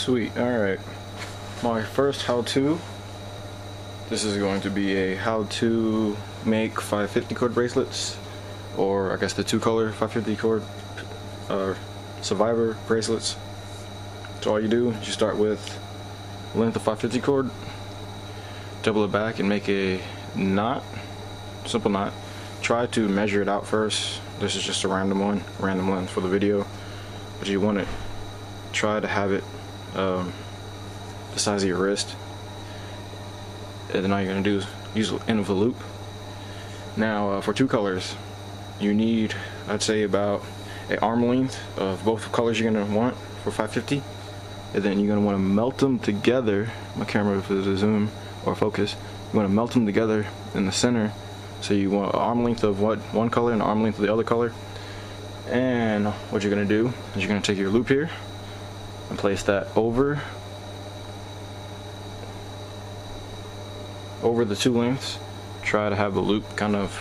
Sweet. Alright. My first how-to. This is going to be a how to make 550 cord bracelets, or I guess the 2-color 550 cord survivor bracelets. So all you do is you start with length of 550 cord, double it back and make a knot, simple knot. Try to measure it out first. This is just a random length for the video, but you want to try to have it the size of your wrist. And then all you're going to do is use the end of the loop. Now for 2 colors, you need, I'd say, about an arm length of both colors you're going to want for 550. And then you're going to want to melt them together. My camera, if it's a zoom or focus, you want to melt them together in the center. So you want an arm length of one color and an arm length of the other color. And what you're going to do is you're going to take your loop here and place that over the 2 lengths. Try to have the loop kind of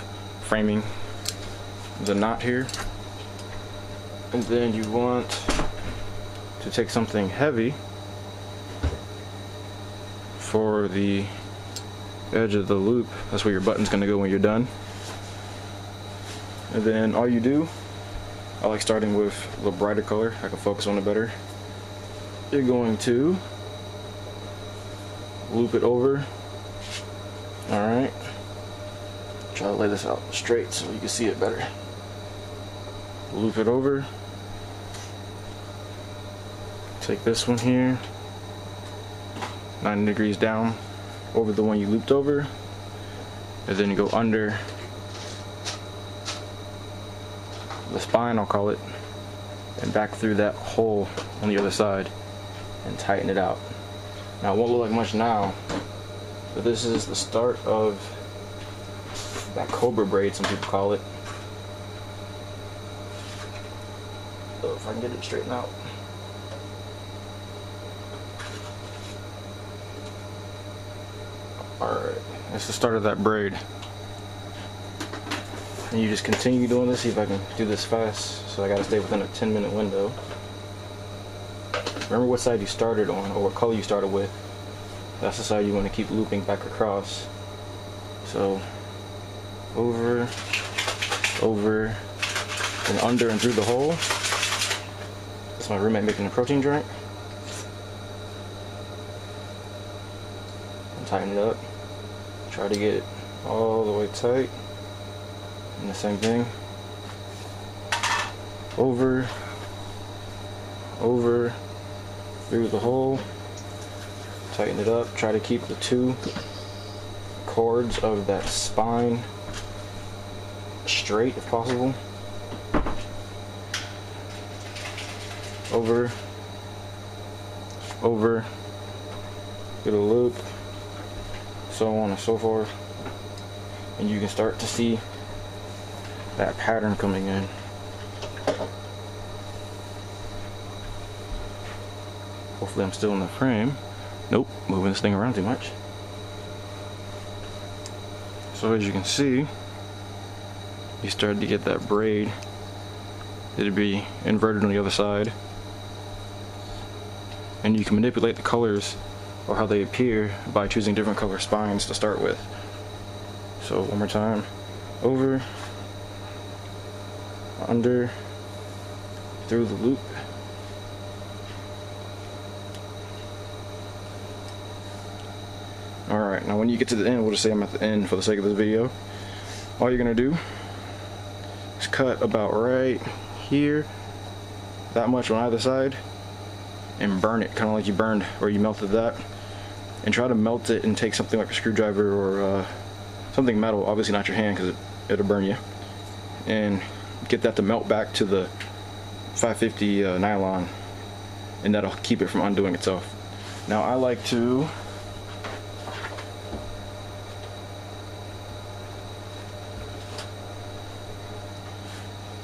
framing the knot here. And then you want to take something heavy for the edge of the loop. That's where your button's going to go when you're done. And then all you do, I like starting with a little brighter color, I can focus on it better. You're going to loop it over. Alright, try to lay this out straight so you can see it better. Loop it over. Take this one here, 90 degrees down over the one you looped over, and then you go under the spine, I'll call it, and back through that hole on the other side and tighten it out. Now it won't look like much now, but this is the start of that cobra braid, some people call it. So if I can get it straightened out. Alright, that's the start of that braid. And you just continue doing this. See if I can do this fast. So I gotta stay within a 10-minute window. Remember what side you started on, or what color you started with. That's the side you want to keep looping back across. So over, and under and through the hole. That's my roommate making a protein drink. And tighten it up. Try to get it all the way tight. And the same thing. Over, through the hole. Tighten it up. Try to keep the 2 cords of that spine straight if possible. Over, get a loop, so on and so forth. And you can start to see that pattern coming in. Hopefully I'm still in the frame. Nope, moving this thing around too much. So as you can see, you start to get that braid. It'll be inverted on the other side. And you can manipulate the colors or how they appear by choosing different color spines to start with. So one more time. Over, under, through the loop. Alright, now when you get to the end, we'll just say I'm at the end for the sake of this video. All you're going to do is cut about right here, that much on either side, and burn it, kind of like you burned or you melted that. And try to melt it and take something like a screwdriver or something metal, obviously not your hand because it'll burn you, and get that to melt back to the 550 nylon, and that'll keep it from undoing itself. Now I like to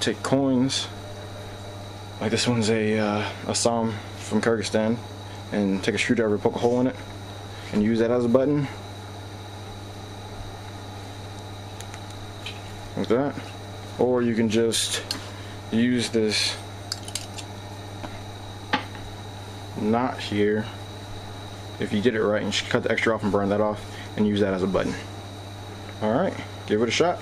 take coins, like this one's a Assam from Kyrgyzstan, and take a screwdriver, poke a hole in it, and use that as a button, like that. Or you can just use this knot here. If you did it right, and you should cut the extra off and burn that off and use that as a button. Alright, give it a shot.